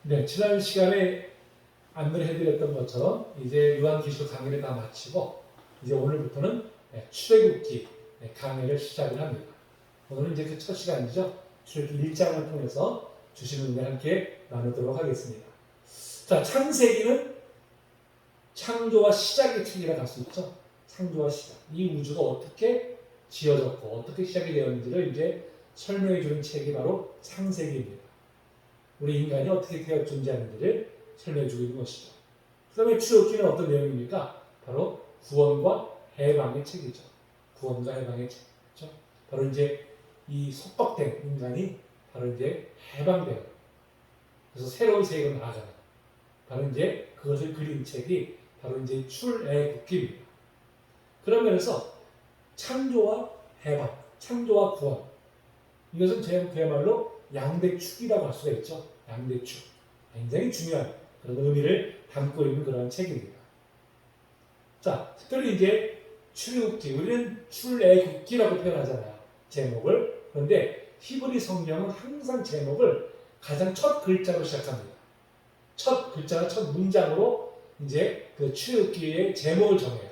네, 지난 시간에 안내를 해드렸던 것처럼 이제 요한계시록 강의를 다 마치고 이제 오늘부터는 출애굽기 강의를 시작을 합니다. 오늘은 이제 그 첫 시간이죠. 출애굽기 1장을 통해서 주신 은혜 함께 나누도록 하겠습니다. 자, 창세기는 창조와 시작의 책이라고 할 수 있죠. 창조와 시작. 이 우주가 어떻게 지어졌고 어떻게 시작이 되었는지를 이제 설명해 주는 책이 바로 창세기입니다. 우리 인간이 어떻게 되어 존재하는지를 설명해 주고 있는 것이죠. 그 다음에 출애굽기는 어떤 내용입니까? 바로 구원과 해방의 책이죠. 구원과 해방의 책. 그렇죠? 바로 이제 이 속박된 인간이 바로 이제 해방돼요. 그래서 새로운 세계로 나아가는. 바로 이제 그것을 그린 책이 바로 이제 출애굽기입니다. 그런 면에서 창조와 해방, 창조와 구원. 이것은 그야말로 양대축이라고 할 수가 있죠. 양대축. 굉장히 중요한 그런 의미를 담고 있는 그런 책입니다. 자, 특별히 이제 출애굽기, 우리는 출애굽기라고 표현하잖아요. 제목을. 그런데 히브리 성경은 항상 제목을 가장 첫 글자로 시작합니다. 첫 글자나 첫 문장으로 이제 그 출애굽기의 제목을 정해요.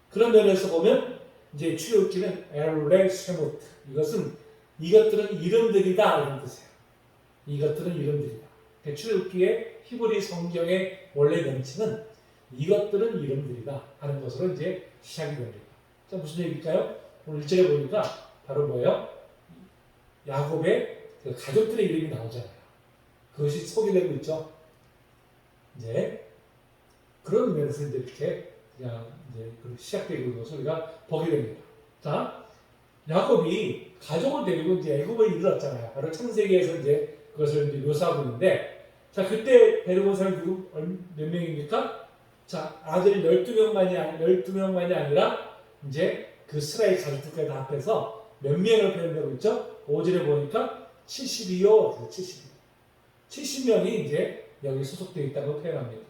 그런 면에서 보면 이제 출애굽기는 엘레 쉐모트. 이것들은 이름들이다 이런 뜻이에요. 이것들은 이름들이다. 출애굽기의 히브리 성경의 원래 명칭은 이것들은 이름들이다 하는 것으로 이제 시작이 됩니다. 자, 무슨 얘기일까요? 오늘 1절에 보니까 바로 뭐예요? 야곱의 그 가족들의 이름이 나오잖아요. 그것이 소개되고 있죠. 이제 그런 면에서 이제 이렇게 그냥 이제 시작되고 있는 것을 우리가 보게 됩니다. 자, 야곱이 가족을 데리고 이제 애굽에 이르렀잖아요. 바로 창세기에서 이제 그것을 이제 묘사하고 있는데, 자, 그때 데리고 온 사람이 몇 명입니까? 자, 아들 12명만이 아니라, 이제 그 스라엘 가족들까지 다 합해서 몇 명을 표현되고 있죠? 5절에 보니까 72요. 70명이 이제 여기 소속되어 있다고 표현합니다.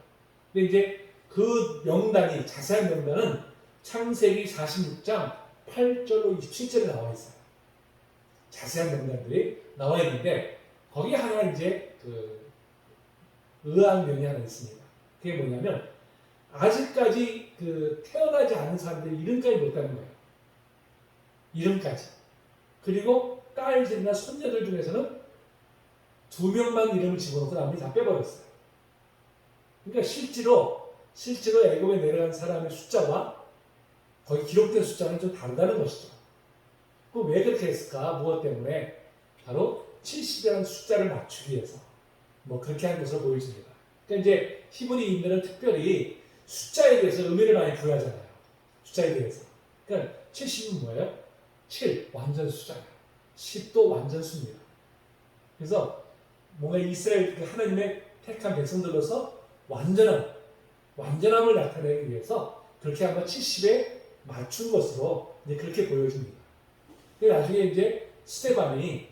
근데 이제 그 명단이, 자세한 명단은 창세기 46장 8절로 27절에 나와 있어요. 자세한 명단들이 나와 있는데, 거기에 하나 이제 의아한 면이 하나 있습니다. 그게 뭐냐면, 아직까지 태어나지 않은 사람들의 이름까지 못하는 거예요. 이름까지. 그리고 딸들이나 손녀들 중에서는 2명만 이름을 집어넣고 나머지 다 빼버렸어요. 그러니까 실제로 애굽에 내려간 사람의 숫자와 거기 기록된 숫자는 좀 다르다는 것이죠. 그럼 왜 그렇게 했을까? 무엇 때문에? 바로 70이라는 숫자를 맞추기 위해서 그렇게 한 것으로 보여집니다. 그러니까 이제 히브리인들은 특별히 숫자에 대해서 의미를 많이 부여하잖아요. 숫자에 대해서. 그러니까 70은 뭐예요? 7, 완전 숫자예요. 10도 완전 수입니다. 그래서 뭔가 이스라엘 하나님의 택한 백성들로서 완전함을 나타내기 위해서 그렇게 한번 70에 맞춘 것으로 이제 그렇게 보여집니다. 나중에 이제 스데반이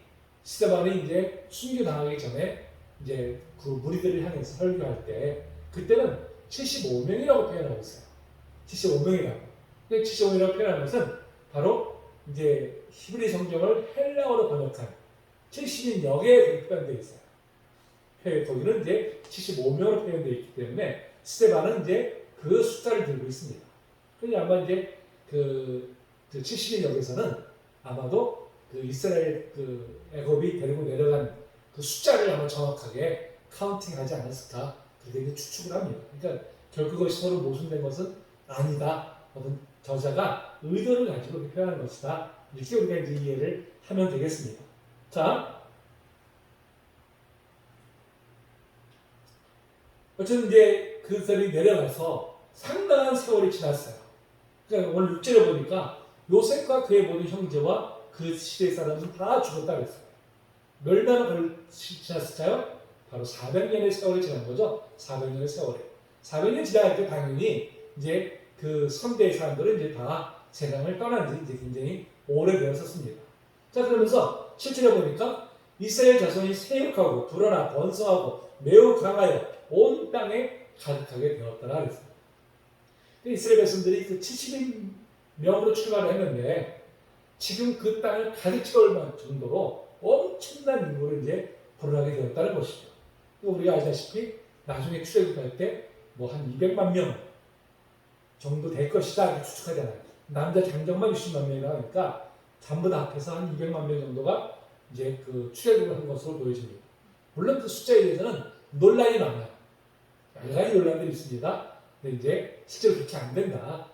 이제 순교당하기 전에 이제 그 무리들을 향해서 설교할 때 그때는 75명이라고 표현하고 있어요. 75명이라고. 75명이라고 표현하는 것은 바로 이제 히브리 성경을 헬라어로 번역한 70인 역에 표현되어 있어요. 거기는 이제 75명으로 표현되어 있기 때문에 스데반은 이제 그 숫자를 들고 있습니다. 그래서 아마 이제 그 70인 역에서는 아마도 그 이스라엘 애굽이 데리고 내려간 그 숫자를 아마 정확하게 카운팅하지 않았을까 그렇게 추측을 합니다. 그러니까 결국 그것이 서로 모순된 것은 아니다. 어떤 저자가 의도를 가지고 표현한 것이다. 이렇게 우리가 이제 이해를 하면 되겠습니다. 자, 어쨌든 이제 그들이 내려가서 상당한 세월이 지났어요. 그러니까 오늘 6절에 보니까 요셉과 그의 모든 형제와 그 시대의 사람은 다 죽었다 그랬어요. 얼마나 지났을까요? 바로 400년의 세월이 지난 거죠. 400년의 세월이. 400년 지나갈 때 당연히 이제 그 선대의 사람들은 이제 다 세상을 떠난 지 이제 굉장히 오래되었었습니다. 자, 그러면서 실제로 보니까 이스라엘 자손이 세육하고 불어나 번성하고 매우 강하여 온 땅에 가득하게 되었더라 그랬어요. 이스라엘 백성들이 그 70명으로 출발을 했는데 지금 그 땅을 가득 채울 정도로 엄청난 인구를 이제 불어나게 되었다는 것이죠. 우리가 알다시피 나중에 출애굽할 때 뭐 한 200만 명 정도 될 것이다 이렇게 추측하잖아요. 남자 장정만 60만 명이라 하니까 전부 다 합해서 한 200만 명 정도가 이제 그 출애굽을 한 것으로 보여집니다. 물론 그 숫자에 대해서는 논란이 많아요. 여러 가지 논란들이 있습니다. 근데 이제 실제로 그렇게 안 된다.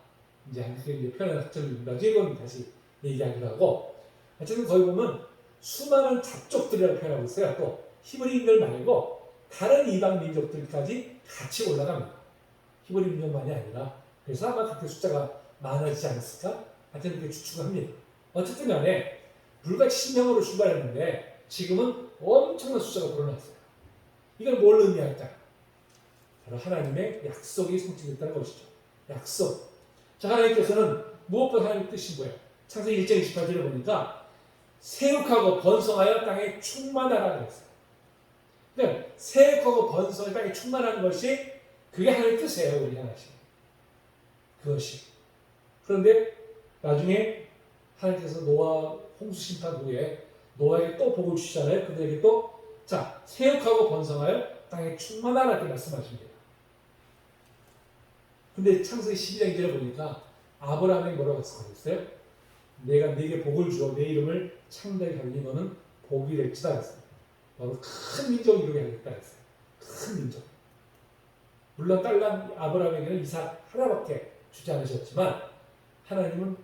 이제 그렇게 이제 표현한 학자들 나중에 이건 다시 얘기하기로 하고, 어쨌든 거기 보면 수많은 잡족들이라고 표현하고 있어요. 또 히브리인들 말고 다른 이방 민족들까지 같이 올라갑니다. 히브리 민족만이 아니라. 그래서 아마 그렇게 숫자가 많아지지 않았을까? 하여튼 그렇게 추측을 합니다. 어쨌든 간에 불과 70명으로 출발했는데 지금은 엄청난 숫자가 불어났어요. 이걸 뭘 의미할까? 바로 하나님의 약속이 성취됐다는 것이죠. 약속. 자, 하나님께서는 무엇보다 하나님의 뜻이 뭐예요? 창세기 1장 28절에 보니까 세육하고 번성하여 땅에 충만하라고 했어요. 그러니까 세육하고 번성하여 땅에 충만하는 것이 그게 하나님의 뜻이에요. 우리 하나님. 그것이. 그런데 나중에 하나님께서 노아 홍수 심판 후에 노아에게 또 복을 주시잖아요. 그들에게 또 자, 세육하고 번성하여 땅에 충만하라 이렇게 말씀하십니다. 근데 창세기 12장 2절에 보니까 아브라함이 뭐라고 했어요? 내가 네게 복을 주어 내 이름을 창대하게 하니 너는 복이 될지다 했어요. 너는 큰 민족을 이루게 하겠다 했어요. 큰 민족. 물론 딸랑 아브라함에게는 이삭 하나밖에 주지 않으셨지만 하나님은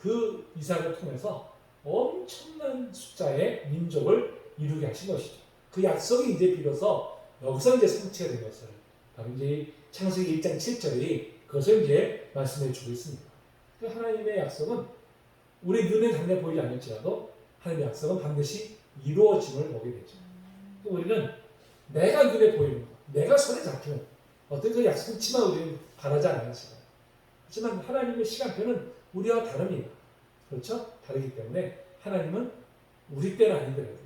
그 이삭을 통해서 엄청난 숫자의 민족을 이루게 하신 것이죠. 그 약속이 이제 비로소 여기서 이제 성취가 된 것을 바로 이제 창세기 1장 7절이 그것을 이제 말씀해 주고 있습니다. 그 하나님의 약속은 우리 눈에 당장 보이지 않을지라도 하나님의 약속은 반드시 이루어짐을 보게 되죠. 우리는 내가 눈에 보이는 것, 내가 손에 잡히는 어떤 그 약속치만 우리는 바라지 않으시고, 하지만 하나님의 시간표는 우리와 다릅니다. 그렇죠? 다르기 때문에 하나님은 우리 때는 아니더라도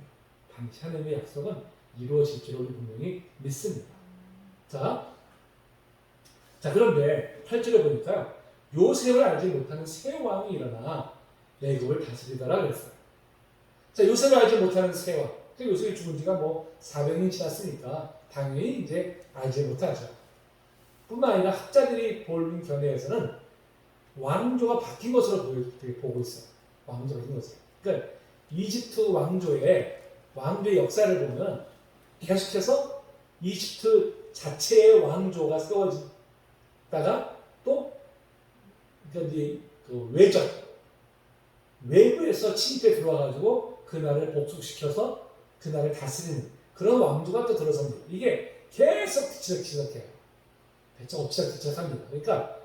반드시 하나님의 약속은 이루어질 줄 우리 분명히 믿습니다. 자, 그런데 8절에 보니까 요셉을 알지 못하는 새 왕이 일어나 애굽을 다스리더라 그랬어요. 자, 요셉을 알지 못하는 새 왕. 요셉이 죽은 지가 뭐 400년 지났으니까 당연히 이제 알지 못하죠. 뿐만 아니라 학자들이 보는 견해에서는 왕조가 바뀐 것으로 보고 있어요. 왕조가 바뀐 것으로. 그러니까 이집트 왕조의 역사를 보면 계속해서 이집트 자체의 왕조가 세워지다가 또 이제 그 외부에서 침입해 들어와가지고 그 나라를 복속시켜서 그 나라를 다스리는 그런 왕조가 또 들어섭니다. 이게 계속 뒤치덕해요. 엎치락뒤치락합니다. 그러니까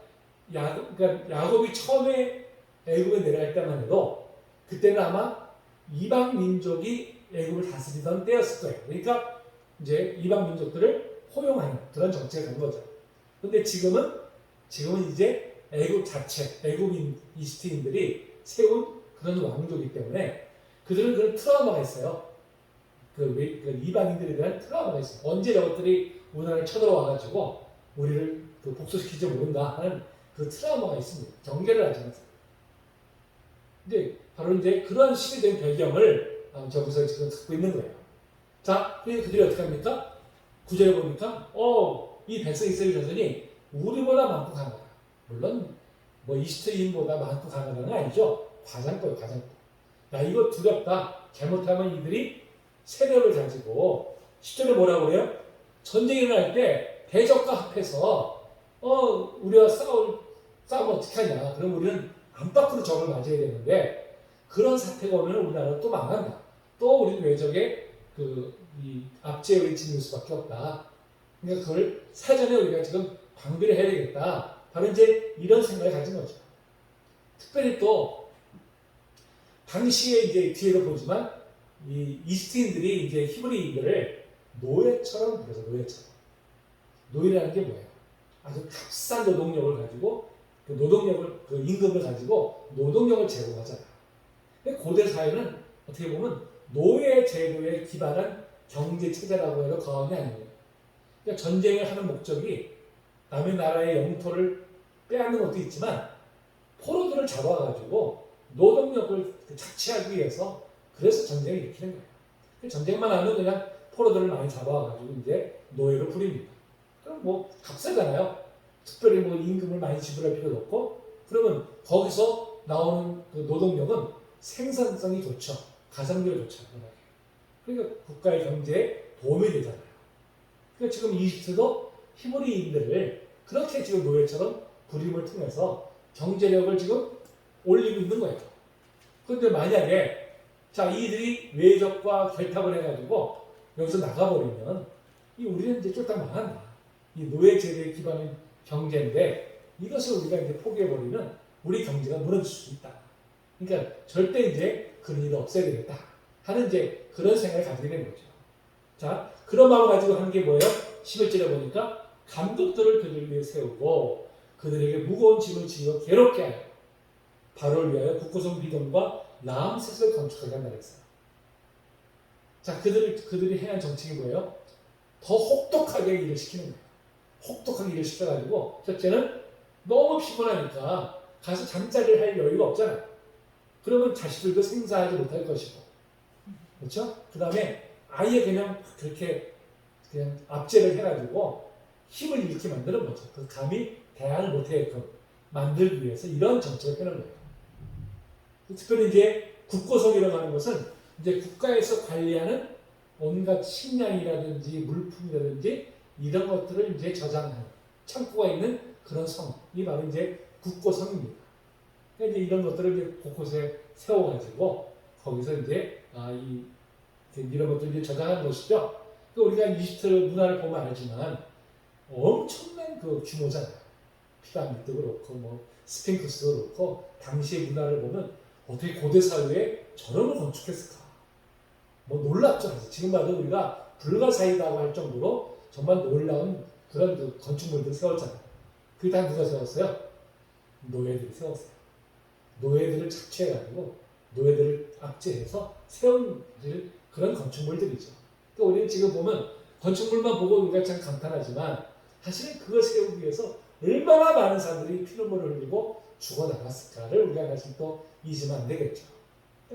야곱이 처음에 애굽에 내려갈 때만 해도 그때는 아마 이방 민족이 애굽을 다스리던 때였을 거예요. 그러니까 이제 이방 민족들을 포용하는 그런 정책을 간 거죠. 근데 지금은 이제 애굽 자체, 애굽인 이집트인들이 세운 그런 왕조이기 때문에 그들은 그런 트라우마가 있어요. 그 이방인들에 대한 트라우마가 있어요. 언제 저것들이 우리나라에 쳐들어와가지고 우리를 복수시키지 모른다 하는 그 트라우마가 있습니다. 경계를 하지 않습니다. 근데 바로 이제 그런 시대적인 배경을 저기서 지금 갖고 있는 거예요. 자, 그래서 그들이 어떻게 합니까? 9절에 보니까, 이 백성 이스라엘 자손이 우리보다 많고 강하다. 물론, 뭐 이집트인보다 많고 강하다는 건 아니죠. 과장법이에요, 과장법. 야, 이거 두렵다. 잘못하면 이들이 세력을 가지고, 10절에 뭐라고 그래요? 전쟁이 일어날 때 대적과 합해서, 우리와 싸우면 어떻게 하냐. 그럼 우리는 안팎으로 적을 맞아야 되는데, 그런 사태가 오면 우리나라는 또 망한다. 또 우리는 외적에 이 압제에 의지할 수밖에 없다. 그러니까 그걸 사전에 우리가 지금 방비를 해야 되겠다. 바로 이제 이런 생각을 가진 거죠. 특별히 또 당시에 이제 뒤에도 보지만 이 이집트인들이 이제 히브리인들을 노예처럼 부려서 노예처럼. 노예라는 게 뭐예요? 아주 값싼 노동력을 가지고 그 임금을 가지고 노동력을 제공하잖아요. 근데 고대 사회는 어떻게 보면 노예 제도에 기반한 경제 체제라고 해도 과언이 아니에요. 그러니까 전쟁을 하는 목적이 남의 나라의 영토를 빼앗는 것도 있지만 포로들을 잡아가지고 노동력을 착취하기 위해서 그래서 전쟁을 일으키는 거예요. 전쟁만 하면 그냥 포로들을 많이 잡아가지고 이제 노예로 부립니다. 그럼 뭐 값세잖아요. 특별히 뭐 임금을 많이 지불할 필요도 없고, 그러면 거기서 나오는 그 노동력은 생산성이 좋죠. 가성비가 좋죠. 그러니까 국가의 경제에 도움이 되잖아요. 그러니까 지금 이집트도 히브리인들을 그렇게 지금 노예처럼 부림을 통해서 경제력을 지금 올리고 있는 거예요. 그런데 만약에 자 이들이 외적과 결탁을 해가지고 여기서 나가버리면 이 우리는 이제 쫄딱 망한다. 이 노예 제도에 기반한 경제인데 이것을 우리가 이제 포기해버리면 우리 경제가 무너질 수 있다. 그러니까 절대 이제 그런 일을 없애야 되겠다 하는 이제 그런 생각을 가지게 된 거죠. 자, 그런 마음을 가지고 하는 게 뭐예요? 11절에 보니까 감독들을 그들 위해 세우고 그들에게 무거운 짐을 지어 괴롭게 하여 바로를 위하여 북고성 비동과 라암셋을 건축하게 한다 그랬어요. 자, 그들이 행한 정책이 뭐예요? 더 혹독하게 일을 시키는 거예요. 혹독하게 일을 시켜가지고 첫째는 너무 피곤하니까 가서 잠자리를 할 여유가 없잖아요. 그러면 자식들도 생사하지 못할 것이고, 그렇죠? 그 다음에 아예 그냥 그렇게 그냥 압제를 해가지고 힘을 잃게 만드는 거죠. 그 감히 대항을 못하게끔 만들기 위해서 이런 정책을 펴는 거예요. 특별히 이제 국고성이라고 하는 것은 이제 국가에서 관리하는 온갖 식량이라든지 물품이라든지 이런 것들을 이제 저장하는 창고가 있는 그런 성이 바로 이제 국고성입니다. 그러니까 이제 이런 것들을 이제 곳곳에 세워가지고 거기서 이제 이런 것들을 이제 저장하는 것이죠. 우리가 이집트 문화를 보면 알지만 엄청난 그 규모잖아요. 피라미드도 그렇고 뭐 스핑크스도 그렇고 당시의 문화를 보면 어떻게 고대 사회에 저런 걸 건축했을까? 뭐 놀랍죠. 지금 봐도 우리가 불가사의라고 할 정도로 정말 놀라운 그런 그 건축물들을 세웠잖아요. 그게 다 누가 세웠어요? 노예들이 세웠어요. 노예들을 착취해가지고 노예들을 압제해서 세운 그런 건축물들이죠. 또 우리는 지금 보면 건축물만 보고 우리가 참 감탄하지만 사실은 그걸 세우기 위해서 얼마나 많은 사람들이 피눈물을 흘리고 죽어나갔을까를 우리가 사실 또 잊으면 안 되겠죠.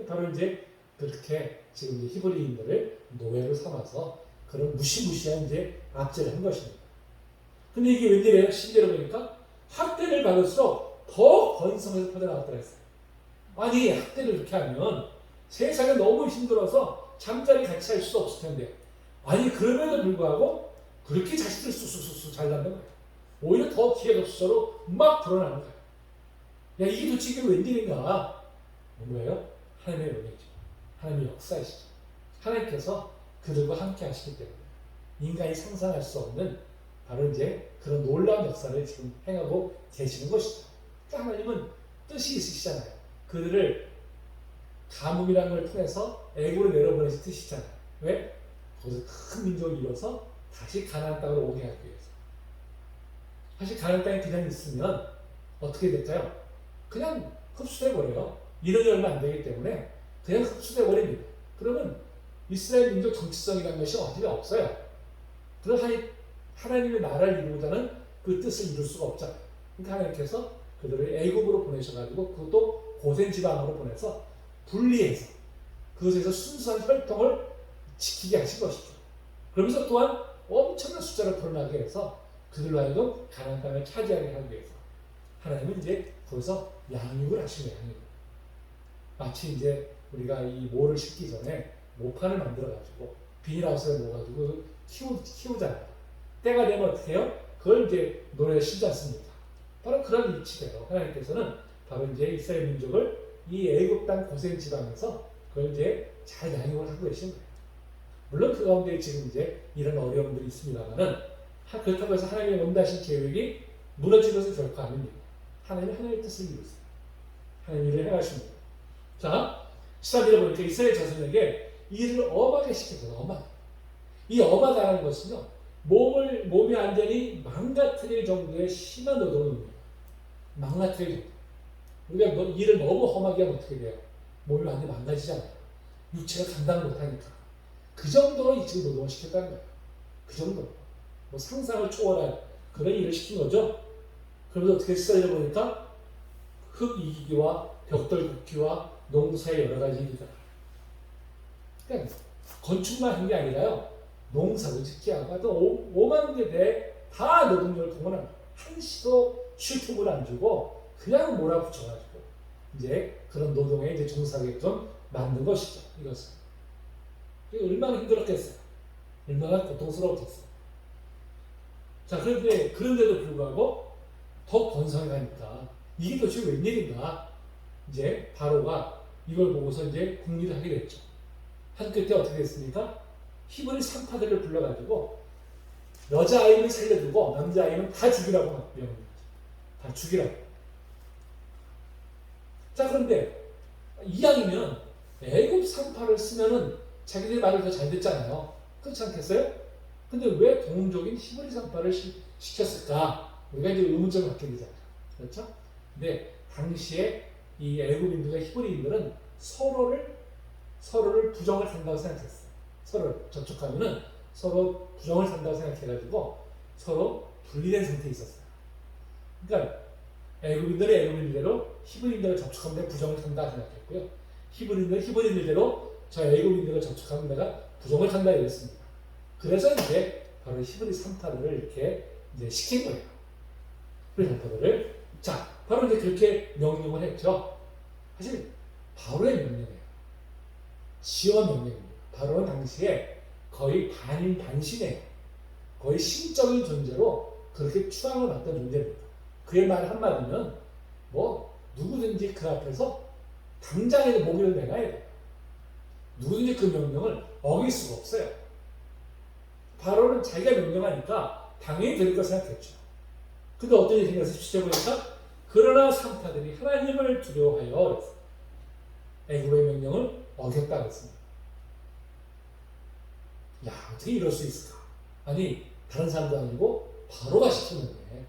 바로 이제 그렇게 지금 히브리인들을 노예로 삼아서 그런 무시무시한 이제 압제를 한 것입니다. 근데 이게 웬일이에요? 실제로 보니까 학대를 받을수록 더 번성해서 퍼져나갔다고 했어요. 아니 학대를 이렇게 하면 세상에 너무 힘들어서 잠자리 같이 할 수 없을 텐데 아니 그럼에도 불구하고 그렇게 자식들 쑥쑥쑥 잘 낳는 거예요. 오히려 더 기회없어로 막 불어나는 거예요. 야 이게 도대체 이게 웬일인가? 뭐예요? 하나님의 은혜죠. 하나님의 역사이시죠. 하나님께서 그들과 함께 하시기 때문에 인간이 상상할 수 없는 바로 이제 그런 놀라운 역사를 지금 행하고 계시는 것이죠. 그러니까 하나님은 뜻이 있으시잖아요. 그들을 가뭄이라는 걸 통해서 애굽으로 내려보내실 뜻이잖아요. 왜? 거기서 큰 민족을 이뤄서 다시 가나안 땅으로 오게 하기 위해서. 사실 가나안 땅에 그냥 있으면 어떻게 될까요? 그냥 흡수돼 버려요. 인원이 얼마 안 되기 때문에 그냥 흡수돼 버립니다. 그러면 이스라엘 민족 정치성이라는 것이 어디가 없어요. 그럼 하나님의 나라를 이루고자 그 뜻을 이룰 수가 없잖아요. 그러니까 하나님께서 그들을 애굽으로 보내셔가지고 그것도 고센 지방으로 보내서 분리해서 그것에서 순수한 혈통을 지키게 하신 것이죠. 그러면서 또한 엄청난 숫자를 불어나게 해서 그들로 하여금 가나안 땅을 차지하게 하기 위해서 하나님은 이제 거기서 양육을 하신 거예요. 양육. 마치 이제 우리가 이 모를 심기 전에 모판을 만들어가지고 비닐하우스에 넣어가지고 키우잖아요. 때가 되면 어떻게 해요? 그걸 이제 노래에 심지 않습니까? 바로 그런 위치대로 하나님께서는 바로 이제 이스라엘 민족을 이 애굽 땅 고센 지방에서 그걸 이제 잘 양육을 하고 계신 거예요. 물론 그 가운데 지금 이제 이런 어려움들이 있습니다만은 그렇다고 해서 하나님의 원하신 계획이 무너진 것은 결코 아닙니다. 하나님은 하나님의 뜻을 이루세요. 하나님 일을 행하십니다. 자, 14절에 보니까 이스라엘 자손에게 일을 엄하게 시켜줘요. 엄하게. 이 엄하다는 것은요, 몸이 완전히 망가뜨릴 정도의 심한 노동입니다. 망가뜨릴 정도. 우리가 일을 너무 험하게 하면 어떻게 돼요? 몸이 완전히 망가지잖아요. 육체가 감당 못하니까. 그 정도로 지금 노동을 시켰다는 거예요. 그 정도. 뭐 상상을 초월한 그런 일을 시킨 거죠. 그러면서 어떻게 시설해 보니까 흙 이기기와 벽돌 굽기와 농사의 여러 가지 일이다. 그러니까 건축만 한 게 아니라요. 농사도 짓게 하고 하여튼 오만 개 다 노동력을 동원한 한시도 쉴 틈을 안 주고 그냥 몰아붙여가지고 이제 그런 노동에 이제 종사하게끔 만든 것이죠. 이것은. 이게 얼마나 힘들었겠어요. 얼마나 고통스러웠겠어요. 자, 그런데도 불구하고 더 번성해 가니까 이게 도대체 웬일인가? 이제 바로가 이걸 보고서 이제 궁리를 하게 됐죠. 한 끝에 어떻게 됐습니까? 히브리 산파들을 불러가지고 여자아이는 살려두고 남자아이는 다 죽이라고 막 명령을 했죠. 다 죽이라고. 자, 그런데 이왕이면 애굽 산파를 쓰면은 자기들 말을 더 잘 듣잖아요. 그렇지 않겠어요? 근데 왜 동족인 히브리 산파를 시켰을까? 우리가 이제 의문점을 갖게 되잖아요. 그렇죠? 근데 당시에 이 애굽인들과 히브리인들은 서로를 부정을 한다고 생각했어요. 서로를 접촉하면은 서로 부정을 산다고 생각해가지고 서로 분리된 상태에 있었어요. 그러니까 애굽인들은 애굽인들대로 히브리인들을 접촉하면 내가 부정을 산다 생각했고요. 히브리인들은 히브리인들대로 저 애굽인들을 접촉하면 내가 부정을 산다 이랬습니다. 그래서 이제 바로 히브리 산파들을 이렇게 이제 시킨 거예요. 히브리 산파들을. 자, 바로 이제 그렇게 명령을 했죠. 사실 바로의 명령이에요. 지원 명령입니다. 바로는 당시에 거의 반신이에요. 거의 신적인 존재로 그렇게 추앙을 받던 존재입니다. 그의 말 한마디면 뭐 누구든지 그 앞에서 당장에 목을 내놔야 돼요. 누구든지 그 명령을 어길 수가 없어요. 바로는 자기가 명령하니까 당연히 될 거 생각했죠. 근데 어떤 일이 생겨서 10절 보니까 그러나 산파들이 하나님을 두려워하여 그랬어요. 애굽의 명령을 어겼다고 했습니다. 야, 어떻게 이럴 수 있을까? 아니, 다른 사람도 아니고 바로가 시켰는데,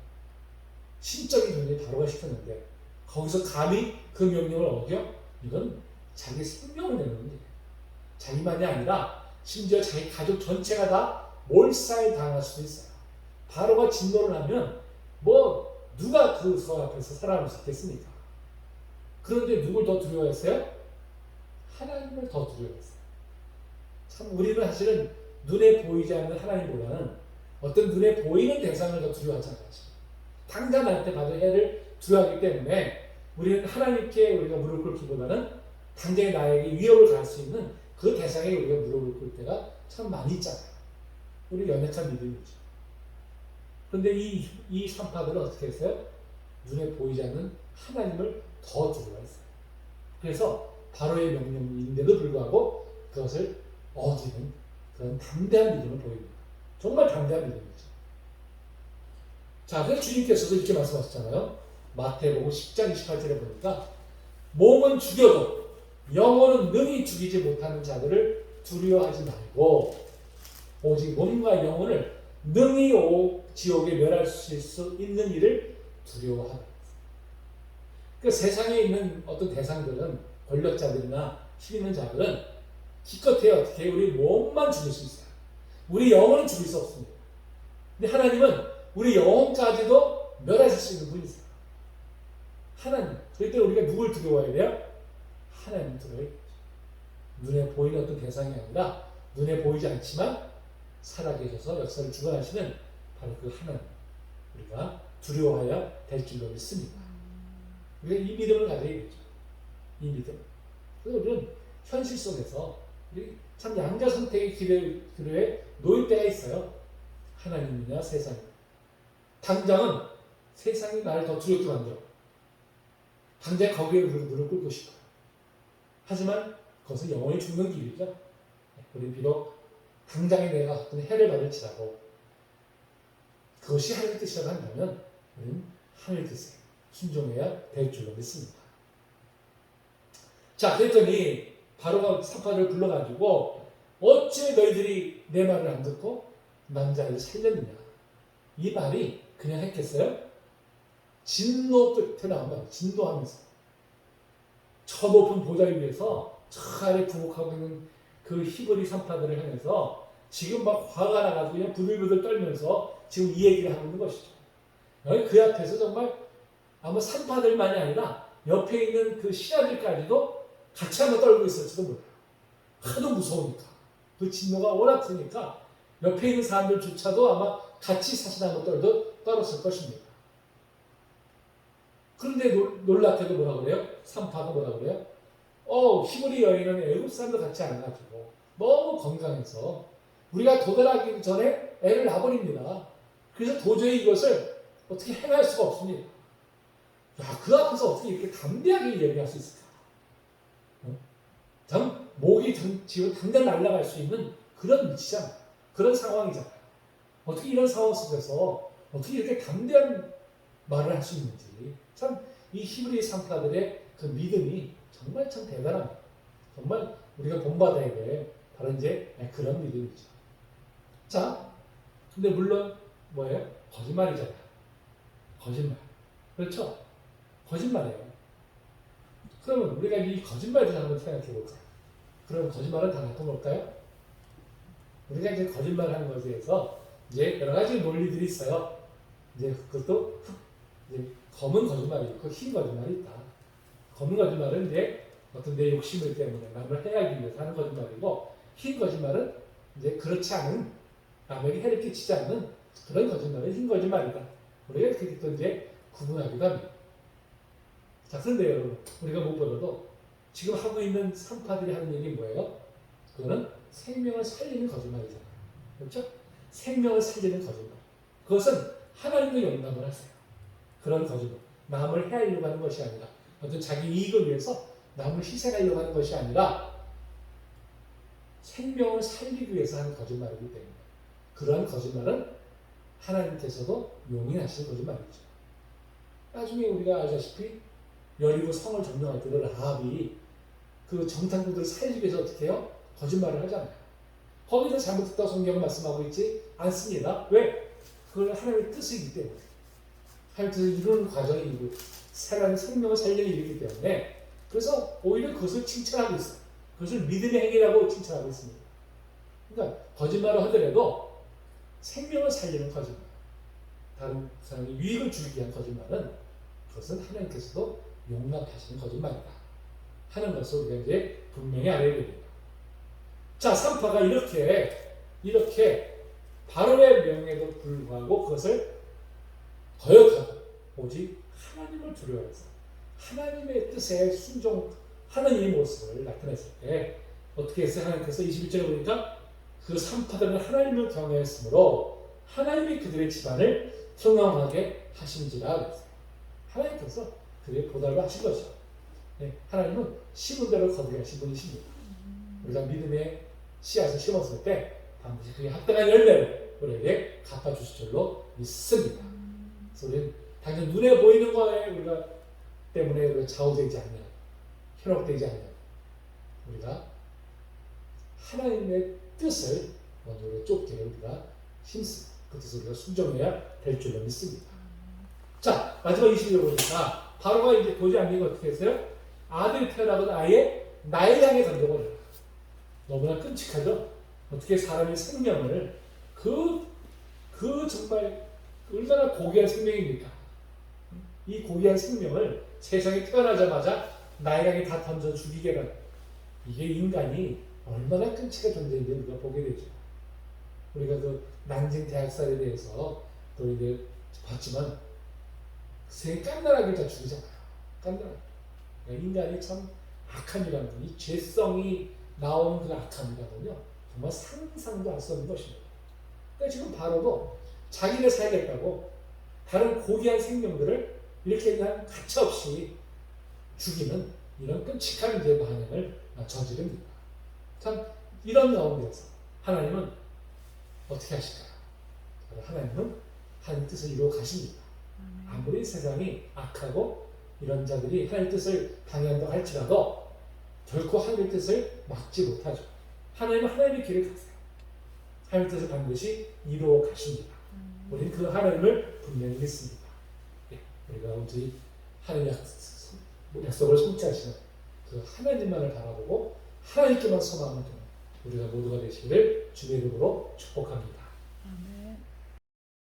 신적인 존재 바로가 시켰는데 거기서 감히 그 명령을 어겨? 이건 자기 생명을 내는 거예요. 자기만이 아니라 심지어 자기 가족 전체가 다 몰살 당할 수도 있어요. 바로가 진노를 하면 뭐 누가 그 서 앞에서 살아남을 수 있겠습니까? 그런데 누굴 더 두려워했어요? 하나님을 더 두려워했어요. 참 우리는 사실은 눈에 보이지 않는 하나님보다는 어떤 눈에 보이는 대상을 더 두려워하잖아요. 당장 나한테 받을 해를 두려워하기 때문에 우리는 하나님께 우리가 무릎 꿇기보다는 당장에 나에게 위협을 가할 수 있는 그 대상에 우리가 무릎을 꿇을 때가 참 많이 있잖아요. 우리 연약한 믿음이죠. 그런데 이 산파들은 어떻게 했어요? 눈에 보이지 않는 하나님을 더 두려워했어요. 그래서 바로의 명령인데도 불구하고 그것을 어기는 그런 담대한 믿음을 보입니다. 정말 담대한 믿음이죠. 자, 그래서 주님께서도 이렇게 말씀하셨잖아요. 마태복음 10장 28절에 보니까 몸은 죽여도 영혼은 능히 죽이지 못하는 자들을 두려워하지 말고 오직 몸과 영혼을 능히 지옥에 멸하실 수 있는 일을 두려워하라. 그 세상에 있는 어떤 대상들은 권력자들이나 힘 있는 자들은 기껏해야 어떻게 우리 몸만 죽일 수 있어요. 우리 영혼은 죽일 수 없습니다. 근데 하나님은 우리 영혼까지도 멸하실 수 있는 분이세요. 하나님. 그럴 때 우리가 누굴 두려워해야 돼요? 하나님 두려워해야 되죠. 눈에 보이는 어떤 대상이 아니라 눈에 보이지 않지만 살아계셔서 역사를 주관하시는 바로 그 하나님. 우리가 두려워해야 될 줄로 믿습니다. 우리가 이 믿음을 가져야겠죠. 이 믿음. 그래서 우리는 현실 속에서 참 양자 선택의 길에 놓일 때가 있어요. 하나님이냐 세상이냐. 당장은 세상이 나를 더 두렵게 만들어. 당장 거기에 무릎 꿇고 싶어요. 하지만 그것은 영원히 죽는 길이죠. 우리는 비록 당장에 내가 어떤 해를 받을지라도 그것이 하늘 뜻이라고 한다면 우리는 하늘 뜻에 순종해야 될 줄로 믿습니다. 자, 그랬더니 바로가 산파를 불러가지고 어찌 너희들이 내 말을 안 듣고 남자아이를 살렸느냐. 이 말이 그냥 했겠어요? 진노 끝에 나온 말, 진노하면서 저 높은 보좌 위에서 저 아래 부복하고 있는 그 히브리 산파들을 향해서 지금 막 화가 나가지고 그냥 부들부들 떨면서 지금 이 얘기를 하고 있는 것이죠. 그 앞에서 정말 아마 산파들만이 아니라 옆에 있는 그 신하들까지도 같이 한번 떨고 있을지도 몰라요. 하도 무서우니까. 그 진노가 워낙 크니까 옆에 있는 사람들조차도 아마 같이 사시나무 떨도 떨었을 것입니다. 그런데 놀랍게도 뭐라 그래요? 산파가 뭐라 그래요? 히브리 여인은 애굽 사람도 같지 않아가지고 너무 건강해서 우리가 도달하기 전에 애를 낳아버립니다. 그래서 도저히 이것을 어떻게 행할 수가 없습니다. 야, 그 앞에서 어떻게 이렇게 담대하게 얘기할 수 있을까? 참 목이 지금 당장 날아갈 수 있는 그런 위치잖아요. 그런 상황이잖아요. 어떻게 이런 상황 속에서 어떻게 이렇게 담대한 말을 할 수 있는지 참 이 히브리 산파들의 그 믿음이 정말 참 대단합니다. 정말 우리가 본받아야 될 바로 이제 그런 믿음이죠. 자, 근데 물론 뭐예요? 거짓말이잖아요. 거짓말. 그렇죠? 거짓말이에요. 그러면 우리가 이 거짓말에 대해서 한번 생각해 볼까요? 그럼 거짓말은 다 어떤 걸까요? 우리가 이제 거짓말을 하는 것에 대해서 이제 여러 가지 논리들이 있어요. 이제 그것도 이제 검은 거짓말이 있고 흰 거짓말이 있다. 검은 거짓말은 이제 어떤 내 욕심을 때문에 남을 해하기 위해서 하는 거짓말이고, 흰 거짓말은 이제 그렇지 않은, 남에게 해를 끼치지 않는 그런 거짓말은 흰 거짓말이다. 우리가 이렇게 또 이제 구분하기도 합니다. 자, 그런데 여러분, 우리가 무엇보다도 지금 하고 있는 산파들이 하는 얘기 뭐예요? 그거는 생명을 살리는 거짓말이잖아요. 그렇죠? 생명을 살리는 거짓말. 그것은 하나님도 용납을 하세요. 그런 거짓말. 남을 해하려고 하는 것이 아니라, 어떤 자기 이익을 위해서 남을 희생하려고 하는 것이 아니라 생명을 살리기 위해서 하는 거짓말이기 때문에 그러한 거짓말은 하나님께서도 용인하시는 거짓말이죠. 나중에 우리가 알다시피 여리고 성을 점령할 때 라합이 그 정탐꾼들을 살리기 위해서 어떻게 해요? 거짓말을 하잖아요. 거기서 잘못했다고 성경은 말씀하고 있지 않습니다. 왜? 그걸 하나님의 뜻이기 때문에. 하나님의 뜻을 이루는 과정이고 사람의 생명을 살리는 일이기 때문에 그래서 오히려 그것을 칭찬하고 있어요. 그것을 믿음의 행위라고 칭찬하고 있습니다. 그러니까 거짓말을 하더라도 생명을 살리는 거짓말, 다른 사람이 유익을 주기 위한 거짓말은 그것은 하나님께서도 용납하시는 거짓말이다 하는 것을 우리가 이제 분명히 알아야 됩니다. 자, 산파가 이렇게 바로의 명에도 불구하고 그것을 거역하고 오직 하나님을 두려워해서 하나님의 뜻에 순종하는 이 모습을 나타냈을 때 어떻게 했어요? 하나님께서 21절에 보니까 그 산파들은 하나님을 경외했으므로 하나님이 그들의 집안을 평안하게 하신지라 그랬어요. 하나님께서 그들의 보답을 하신 것이죠. 네, 하나님은 심은 대로 거두게 하신 분이십니다. 우리가 믿음의 씨앗을 심었을 때 반드시 그게 합당한 열매를 우리에게 갚아주실 줄로 믿습니다. 그래서 우리는 당연히 눈에 보이는 거에 우리가 때문에 우리가 좌우되지 않는, 현혹되지 않는 우리가 하나님의 뜻을 먼저 우리가 쫓게 우리가 힘씁니다. 그 뜻을 우리가 순종해야 될 줄로 믿습니다. 자, 마지막 20절 보니까 바로가 이제 보지 않는 게 어떻게 했어요? 아들이 태어나거든 아예 나일 향해 던져버려요. 너무나 끔찍하죠? 어떻게 사람의 생명을 정말 얼마나 고귀한 생명입니까? 이 고귀한 생명을 세상에 태어나자마자 나일강에 다 던져 죽이게는 이게 인간이 얼마나 끔찍한 존재인지 우리가 보게 되죠. 우리가 그 난징 대학살에 대해서 또 이제 봤지만 세 깐난하게 다 죽이잖아요. 깐난하게. 인간이 참 악함이라는 건, 이 죄성이 나오는 그 악함이라면요 정말 상상도 할 수 없는 것입니다. 그러니까 지금 바로도 자기가 살겠다고 다른 고귀한 생명들을 이렇게 그냥 가차없이 죽이는 이런 끔찍한 이제 반응을 저지릅니다. 참 이런 가운데서 하나님은 어떻게 하실까요? 하나님은 하나님 뜻을 이루어 가십니다. 아무리 세상이 악하고 이런 자들이 하나님 뜻을 방해한다고 할지라도 결코 하나님의 뜻을 막지 못하죠. 하나님은 하나님의 길을 가세요. 하나님의 뜻을 반드시 이루어 가십니다. 우리는 그 하나님을 분명히 믿습니다. 우리가 온전히 하나님의 약속을 성취하시는 그 하나님만을 바라보고 하나님께만 소망하는 우리가 모두가 되시기를 주의 이름으로 축복합니다.